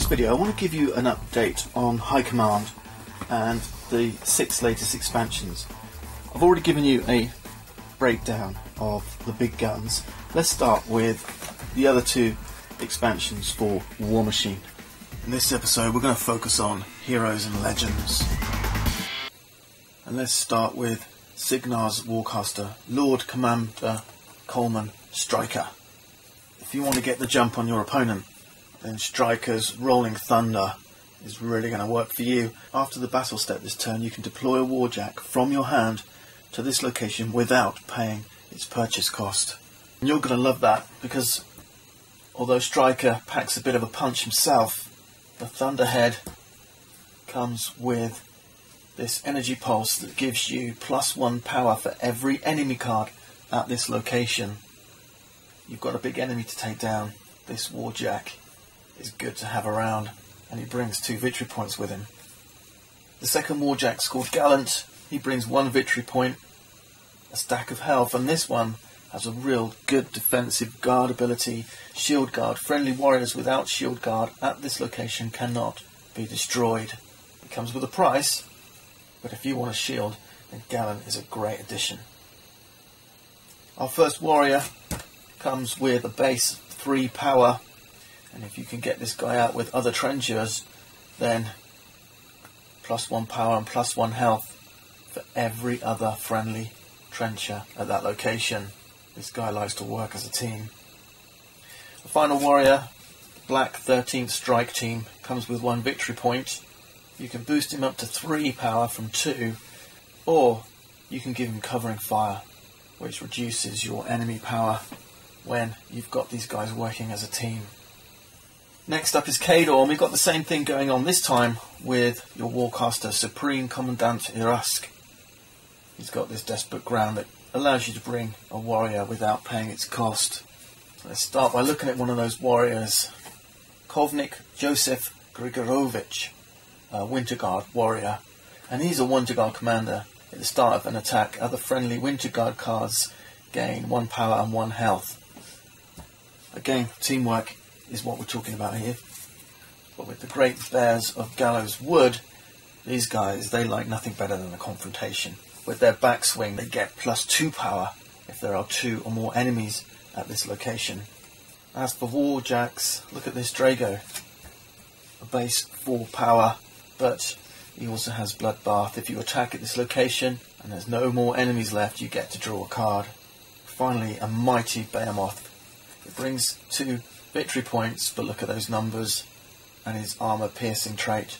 video I want to give you an update on High Command and the 6 latest expansions. I've already given you a breakdown of the big guns. Let's start with the other 2 expansions for War Machine. In this episode we're going to focus on Heroes and Legends. And let's start with Cygnar's Warcaster, Lord Commander Coleman Striker. If you want to get the jump on your opponent, then Striker's Rolling Thunder is really going to work for you. After the battle step this turn, you can deploy a Warjack from your hand to this location without paying its purchase cost. And you're going to love that, because although Striker packs a bit of a punch himself, the Thunderhead comes with this energy pulse that gives you +1 power for every enemy card at this location. You've got a big enemy to take down. This Warjack is good to have around, and he brings 2 victory points with him. The second Warjack's called Gallant. He brings 1 victory point, a stack of health, and this one has a real good defensive guard ability. Shield guard. Friendly warriors without shield guard at this location cannot be destroyed. It comes with a price, but if you want a shield, then Gallant is a great addition. Our first warrior comes with a base 3 power, and if you can get this guy out with other trenchers, then +1 power and +1 health for every other friendly trencher at that location. This guy likes to work as a team. The final warrior, Black 13th Strike Team, comes with 1 victory point. You can boost him up to 3 power from 2, or you can give him covering fire, which reduces your enemy power when you've got these guys working as a team. Next up is Khador, and we've got the same thing going on this time with your Warcaster, Supreme Commandant Irask. He's got this desperate ground that allows you to bring a warrior without paying its cost. Let's start by looking at one of those warriors. Kovnik Joseph Grigorovich, a Winter Guard warrior, and he's a Winter Guard commander. At the start of an attack, other friendly Winter Guard cards gain 1 power and 1 health. Again, teamwork is what we're talking about here. But with the Great Bears of Gallows Wood, these guys, they like nothing better than a confrontation. With their backswing, they get +2 power if there are 2 or more enemies at this location. As for Warjacks, look at this Drago. A base 4 power, but he also has Bloodbath. If you attack at this location and there's no more enemies left, you get to draw a card. Finally, a mighty Behemoth. It brings 2 victory points, but look at those numbers and his armor piercing trait.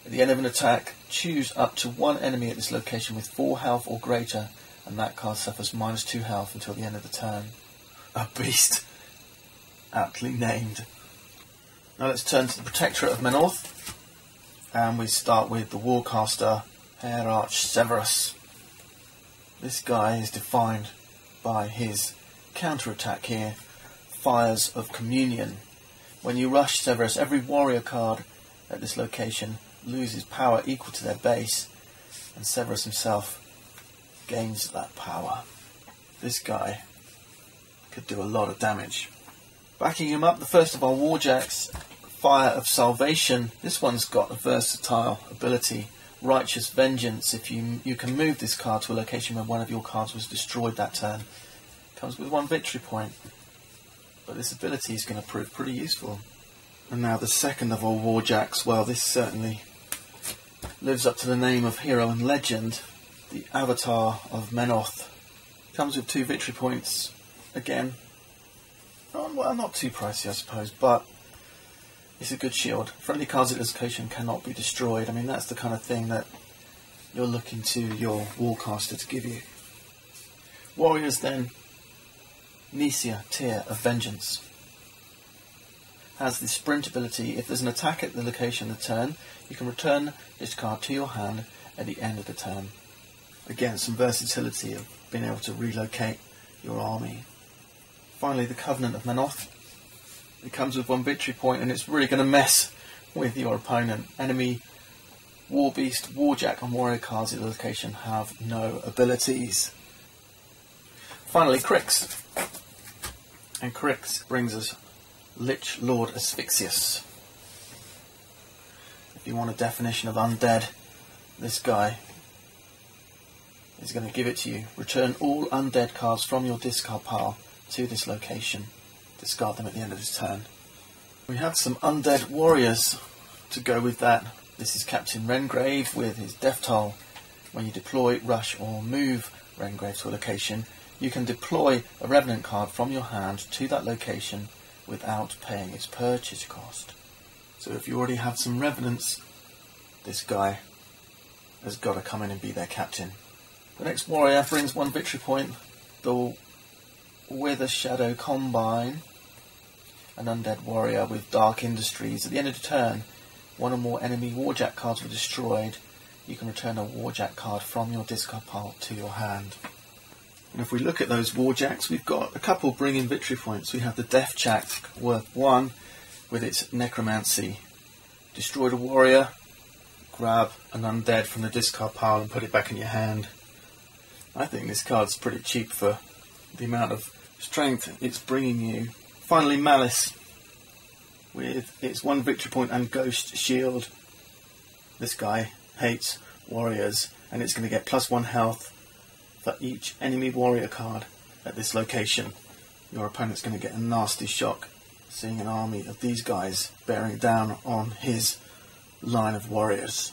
At the end of an attack, choose up to 1 enemy at this location with 4 health or greater, and that card suffers -2 health until the end of the turn. A beast, aptly named. Now let's turn to the Protectorate of Mennorth, and we start with the Warcaster Hierarch Severus. This guy is defined by his counter-attack here, Fires of Communion. When you rush Severus, every warrior card at this location loses power equal to their base, and Severus himself gains that power. This guy could do a lot of damage. Backing him up, the first of our Warjacks, Fire of Salvation. This one's got a versatile ability, Righteous Vengeance. If you can move this card to a location where one of your cards was destroyed that turn. Comes with 1 victory point, but this ability is going to prove pretty useful. And now the second of our Warjacks, well, this certainly lives up to the name of hero and legend, the Avatar of Mennorth. Comes with 2 victory points. Again, well, not too pricey I suppose, but it's a good shield. Friendly cards at this location cannot be destroyed. I mean, that's the kind of thing that you're looking to your Warcaster to give you. Warriors then, Nisia, Tear of Vengeance. Has the sprint ability. If there's an attack at the location of the turn, you can return this card to your hand at the end of the turn. Again, some versatility of being able to relocate your army. Finally, the Covenant of Mennorth. It comes with 1 victory point, and it's really going to mess with your opponent. Enemy Warbeast, Warjack and Warrior cards at the location have no abilities. Finally, Crix. And Crix brings us Lich Lord Asphyxius. you want a definition of undead, this guy is going to give it to you. Return all undead cards from your discard pile to this location. Discard them at the end of his turn. We have some undead warriors to go with that. This is Captain Rengrave with his death toll. When you deploy, rush or move Rengrave to a location, you can deploy a Revenant card from your hand to that location without paying its purchase cost. So if you already have some Revenants, this guy has got to come in and be their captain. The next warrior brings 1 victory point. The Wither Shadow Combine, an undead warrior with Dark Industries. At the end of the turn, 1 or more enemy Warjack cards were destroyed. You can return a Warjack card from your discard pile to your hand. And if we look at those Warjacks, we've got a couple bringing victory points. We have the Deathjack, worth 1, with its Necromancy. Destroyed a warrior, grab an undead from the discard pile and put it back in your hand. I think this card's pretty cheap for the amount of strength it's bringing you. Finally, Malice, with its 1 victory point and Ghost Shield. This guy hates warriors, and it's going to get +1 health for each enemy warrior card at this location. Your opponent's going to get a nasty shock seeing an army of these guys bearing down on his line of warriors.